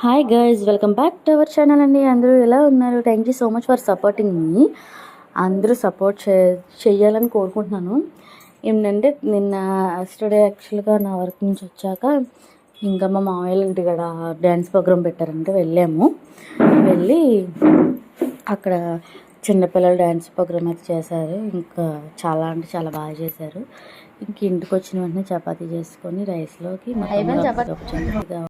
Hi guys, welcome back to our channel అండి. అందరూ ఎలా ఉన్నారు? Thank you so much for supporting మీ. అందరూ సపోర్ట్ చేయాలని కోరుకుంటున్నాను. ఏంటంటే నిన్న ఎస్టర్డే యాక్చువల్గా నా వర్క్ నుంచి వచ్చాక ఇంకా మా మామయ్య ఇంటి కాడ డ్యాన్స్ ప్రోగ్రామ్ పెట్టారంటే వెళ్ళి అక్కడ చిన్నపిల్లలు డ్యాన్స్ ప్రోగ్రామ్ అయితే చేశారు. ఇంకా చాలా అంటే చాలా బాగా చేశారు. ఇంక ఇంటికి వచ్చిన వెంటనే చపాతీ చేసుకొని రైస్లోకి చపాతీ